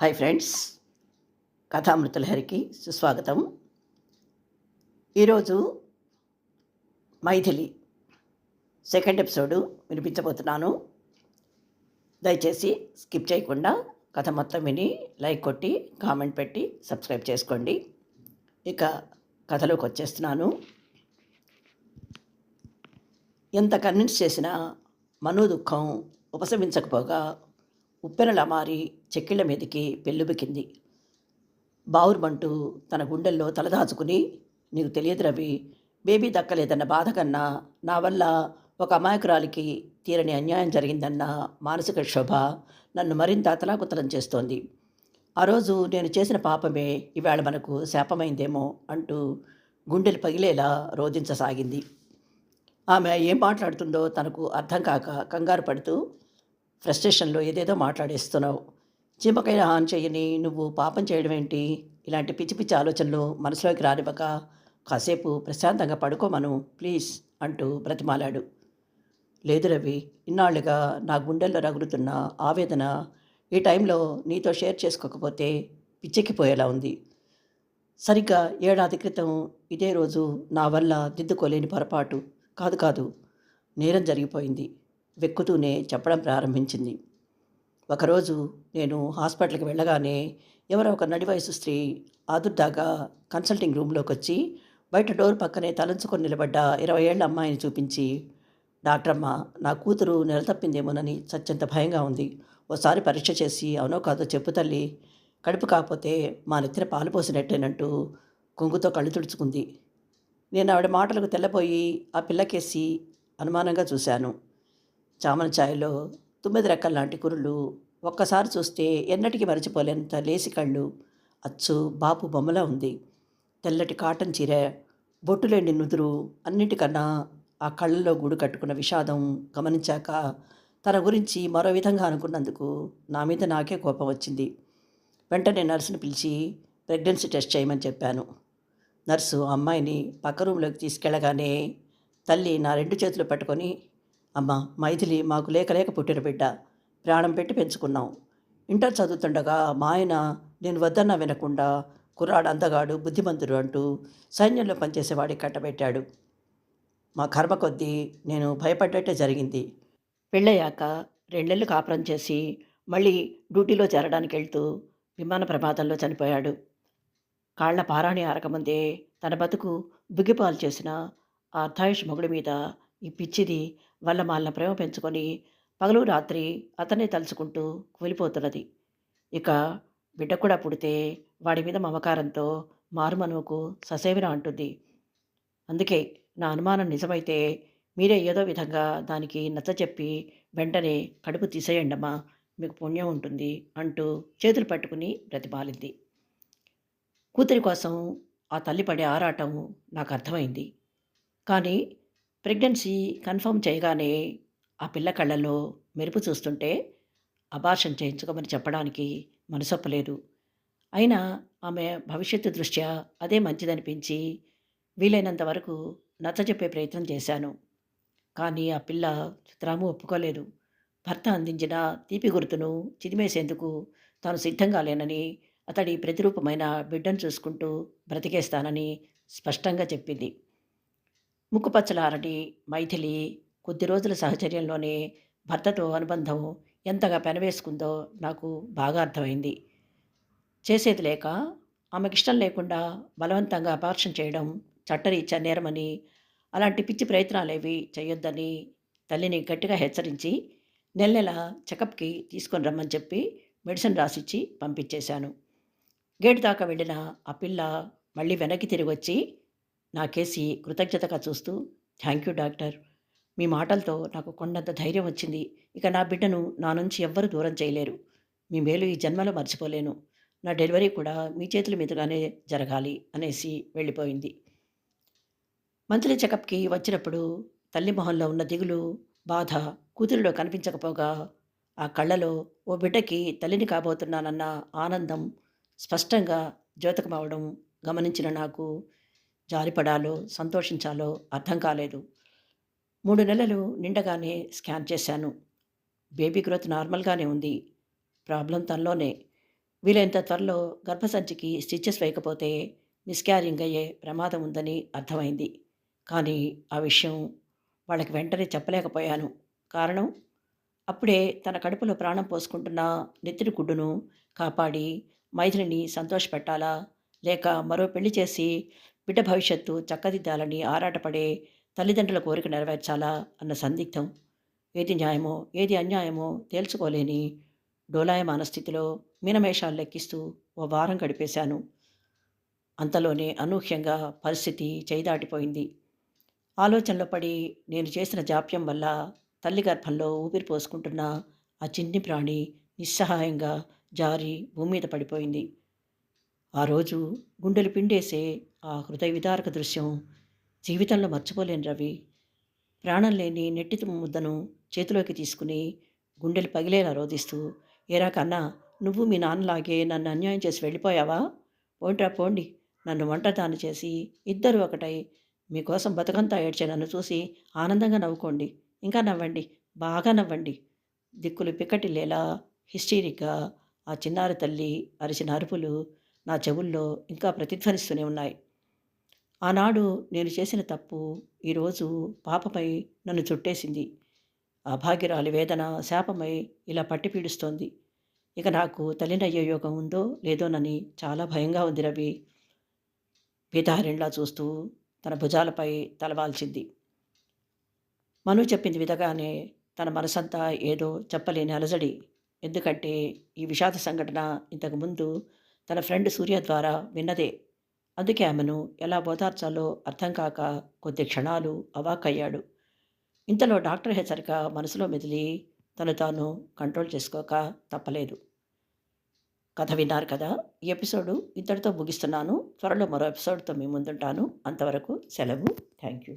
Hi friends, కథామృతలహరికి సుస్వాగతం. ఈరోజు Maithili second episode వినిపించబోతున్నాను. దయచేసి స్కిప్ చేయకుండా కథ మొత్తం విని లైక్ కొట్టి కామెంట్ పెట్టి సబ్స్క్రైబ్ చేసుకోండి. ఇక కథలోకి వచ్చేస్తున్నాను. ఎంత కన్విన్స్ చేసినా మనో దుఃఖం ఉపశమించకపోగా ఉప్పెనలా మారి చెక్కిళ్ళ మీదకి పెళ్ళుబికింది. బావురుమంటూ తన గుండెల్లో తలదాచుకుని, నీకు తెలియదు రవి, బేబీ దక్కలేదన్న బాధ కన్నా నా వల్ల ఒక అమాయకురాలికి తీరని అన్యాయం జరిగిందన్న మానసిక క్షోభ నన్ను మరింత అతలాకుతలం చేస్తోంది. ఆ రోజు నేను చేసిన పాపమే ఇవాళ మనకు శాపమైందేమో అంటూ గుండెలు పగిలేలా రోధించసాగింది. ఆమె ఏం మాట్లాడుతుందో తనకు అర్థం కాక కంగారు పడుతూ, ఫ్రస్ట్రేషన్లో ఏదేదో మాట్లాడేస్తున్నావు, చీమకైనా హాని చేయని నువ్వు పాపం చేయడం ఏంటి, ఇలాంటి పిచ్చి పిచ్చి ఆలోచనలు మనసులోకి రానివ్వక కాసేపు ప్రశాంతంగా పడుకోమను ప్లీజ్ అంటూ బ్రతిమాలాడు. లేదు రవి, ఇన్నాళ్లుగా నా గుండెల్లో రగులుతున్న ఆవేదన ఈ టైంలో నీతో షేర్ చేసుకోకపోతే పిచ్చెక్కిపోయేలా ఉంది. సరిగ్గా ఏడాది క్రితం ఇదే రోజు నా వల్ల దిద్దుకోలేని పొరపాటు కాదు నేరం జరిగిపోయింది. వెక్కుతూనే చెప్పడం ప్రారంభించింది. ఒకరోజు నేను హాస్పిటల్కి వెళ్ళగానే ఎవరో ఒక నడి వయసు స్త్రీ ఆదుర్దాగా కన్సల్టింగ్ రూమ్లోకి వచ్చి బయట డోర్ పక్కనే తలంచుకొని నిలబడ్డ 20 ఏళ్ల అమ్మాయిని చూపించి, డాక్టరమ్మ, నా కూతురు నెల తప్పిందేమోనని చచ్చెంత భయంగా ఉంది, ఓసారి పరీక్ష చేసి అవునో కాదో చెప్పు తల్లి, కడుపు కాకపోతే మా నెత్తిన పాలు పోసినట్టేనంటూ కొంగుతో కళ్ళు తుడుచుకుంది. నేను ఆవిడ మాటలకు తెల్లబోయి ఆ పిల్లకేసి అనుమానంగా చూశాను. చామన ఛాయలో 9 రెక్కల్లాంటి కురులు, ఒక్కసారి చూస్తే ఎన్నటికీ మరచిపోలేనంత లేసి కళ్ళు, అచ్చు బాపు బొమ్మలా ఉంది. తెల్లటి కాటన్ చీర, బొట్టులేని నుదురు, అన్నిటికన్నా ఆ కళ్ళల్లో గూడు కట్టుకున్న విషాదం గమనించాక తన గురించి మరో విధంగా అనుకున్నందుకు నా మీద నాకే కోపం వచ్చింది. వెంటనే నర్సును పిలిచి ప్రెగ్నెన్సీ టెస్ట్ చేయమని చెప్పాను. నర్సు అమ్మాయిని పక్క రూమ్లోకి తీసుకెళ్ళగానే తల్లి నా 2 చేతులు పట్టుకొని, అమ్మ మైథిలి మాకు లేక పుట్టిన బిడ్డ, ప్రాణం పెట్టి పెంచుకున్నాం. ఇంటర్ చదువుతుండగా మా ఆయన నేను వద్దన్నా వినకుండా కుర్రాడు అందగాడు బుద్ధిమంతుడు అంటూ సైన్యంలో పనిచేసేవాడికి కట్టబెట్టాడు. మా కర్మ కొద్దీ నేను భయపడ్డట్టే జరిగింది. పెళ్ళయ్యాక 2 నెలలు కాపురం చేసి మళ్ళీ డ్యూటీలో చేరడానికి వెళ్తూ విమాన ప్రమాదంలో చనిపోయాడు. కాళ్ల పారాణి ఆరకముందే తన బతుకు బుగ్గిపాలు చేసిన ఆ అర్ధాయుష్ మొగుడి మీద ఈ పిచ్చిది వల్ల మాలిన ప్రేమ పెంచుకొని పగలు రాత్రి అతనే తలుచుకుంటూ కూలిపోతున్నది. ఇక బిడ్డ కూడా పుడితే వాడి మీద మమకారంతో మారుమనువుకు ససేమిరా అంటుంది. అందుకే నా అనుమానం నిజమైతే మీరే ఏదో విధంగా దానికి నచ్చచెప్పి వెంటనే కడుపు తీసేయండమ్మా, మీకు పుణ్యం ఉంటుంది అంటూ చేతులు పట్టుకుని బ్రతిమాలింది. కూతురి కోసం ఆ తల్లి పడే ఆరాటం నాకు అర్థమైంది. కానీ ప్రెగ్నెన్సీ కన్ఫర్మ్ చేయగానే ఆ పిల్ల కళ్ళల్లో మెరుపు చూస్తుంటే అబార్షన్ చేయించుకోమని చెప్పడానికి మనసొప్పలేదు. అయినా ఆమె భవిష్యత్తు దృష్ట్యా అదే మంచిదనిపించి వీలైనంత వరకు నచ్చజెప్పే ప్రయత్నం చేశాను. కానీ ఆ పిల్ల చిత్రాము ఒప్పుకోలేదు. భర్త అందించిన తీపి గుర్తును చిదిమేసేందుకు తాను సిద్ధంగా లేనని, అతడి ప్రతిరూపమైన బిడ్డను చూసుకుంటూ బ్రతికేస్తానని స్పష్టంగా చెప్పింది. ముక్కుపచ్చలారని మైథిలి కొద్ది రోజుల సహచర్యంలోనే భర్తతో అనుబంధం ఎంతగా పెనవేసుకుందో నాకు బాగా అర్థమైంది. చేసేది లేక ఆమెకిష్టం లేకుండా బలవంతంగా అపార్షన్ చేయడం చట్టరీత్యా నేరమని, అలాంటి పిచ్చి ప్రయత్నాలేవి చేయొద్దని తల్లిని గట్టిగా హెచ్చరించి నెల చెకప్కి తీసుకొని రమ్మని చెప్పి మెడిసిన్ రాసిచ్చి పంపించేశాను. గేటు దాకా వెళ్ళిన ఆ పిల్ల మళ్ళీ వెనక్కి తిరిగి వచ్చి నాకేసి కృతజ్ఞతగా చూస్తూ, థ్యాంక్ యూ డాక్టర్, మీ మాటలతో నాకు కొండంత ధైర్యం వచ్చింది. ఇక నా బిడ్డను నా నుంచి ఎవ్వరూ దూరం చేయలేరు. మీ మేలు ఈ జన్మలో మర్చిపోలేను. నా డెలివరీ కూడా మీ చేతుల మీదుగానే జరగాలి అనేసి వెళ్ళిపోయింది. మంత్లీ చెకప్కి వచ్చినప్పుడు తల్లి మొహంలో ఉన్న దిగులు, బాధ కూతురిలో కనిపించకపోగా ఆ కళ్ళలో ఓ బిడ్డకి తల్లిని కాబోతున్నానన్న ఆనందం స్పష్టంగా ద్యోతకమవడం గమనించిన నాకు జాలిపడాలో సంతోషించాలో అర్థం కాలేదు. 3 నెలలు నిండగానే స్కాన్ చేశాను. బేబీ గ్రోత్ నార్మల్గానే ఉంది. ప్రాబ్లం తనలోనే. వీలైనంత త్వరలో గర్భసంచికి స్టిచెస్ వేయకపోతే మిస్‌క్యారింగ్ అయ్యే ప్రమాదం ఉందని అర్థమైంది. కానీ ఆ విషయం వాళ్ళకి వెంటనే చెప్పలేకపోయాను. కారణం, అప్పుడే తన కడుపులో ప్రాణం పోసుకుంటున్న నెత్తిడి గుడ్డును కాపాడి మైథిలిని సంతోషపెట్టాలా? లేక మరో పెళ్లి చేసి బిడ్డ భవిష్యత్తు చక్కదిద్దాలని ఆరాటపడే తల్లిదండ్రుల కోరిక నెరవేర్చాలా అన్న సందిగ్ధం. ఏది న్యాయమో, ఏది అన్యాయమో తేల్చుకోలేని డోలాయమాన స్థితిలో మీనమేషాలు లెక్కిస్తూ ఓ వారం గడిపేశాను. అంతలోనే అనూహ్యంగా పరిస్థితి చేయిదాటిపోయింది. ఆలోచనలో పడి నేను చేసిన జాప్యం వల్ల తల్లి గర్భంలో ఊపిరి పోసుకుంటున్న ఆ చిన్ని ప్రాణి నిస్సహాయంగా జారి భూమి మీద పడిపోయింది. ఆ రోజు గుండెలు పిండేసే ఆ హృదయ విదారక దృశ్యం జీవితంలో మర్చిపోలేను రవి. ప్రాణం లేని నెట్టితి ముద్దను చేతిలోకి తీసుకుని గుండెలు పగిలేలా రోదిస్తూ, ఏరా కన్నా, నువ్వు మీ నాన్నలాగే నన్ను అన్యాయం చేసి వెళ్ళిపోయావా? పోండ్రా పోండి, నన్ను ఒంటరిదాన్ని చేసి ఇద్దరు ఒకటై మీకోసం బతుకంతా ఏడ్చే నన్ను చూసి ఆనందంగా నవ్వుకోండి. ఇంకా నవ్వండి, బాగా నవ్వండి. దిక్కులు పిక్కటిల్లేలా హిస్టీరిక్గా ఆ చిన్నారి తల్లి అరిచిన అరుపులు నా చెవుల్లో ఇంకా ప్రతిధ్వనిస్తూనే ఉన్నాయి. ఆనాడు నేను చేసిన తప్పు ఈరోజు పాపపై నన్ను చుట్టేసింది. అభాగ్యురాలి వేదన శాపమై ఇలా పట్టి పీడిస్తోంది. ఇక నాకు తల్లినయ్యే యోగం ఉందో లేదోనని చాలా భయంగా ఉంది రవి. పీతాహరిణిలా చూస్తూ తన భుజాలపై తలవాల్చింది. మను చెప్పింది విధగానే తన మనసంతా ఏదో చెప్పలేని అలజడి. ఎందుకంటే ఈ విషాద సంఘటన ఇంతకుముందు తన ఫ్రెండ్ సూర్య ద్వారా విన్నదే. అందుకే ఆమెను ఎలా ఓదార్చాలో అర్థం కాక కొద్ది క్షణాలు అవాక్కయ్యాడు. ఇంతలో డాక్టర్ హెచ్చరిక మనసులో మెదిలి తను తాను కంట్రోల్ చేసుకోక తప్పలేదు. కథ విన్నారు కదా! ఈ ఎపిసోడు ఇంతటితో ముగిస్తున్నాను. త్వరలో మరో ఎపిసోడ్‌తో మీ ముందుంటాను. అంతవరకు సెలవు. Thank you.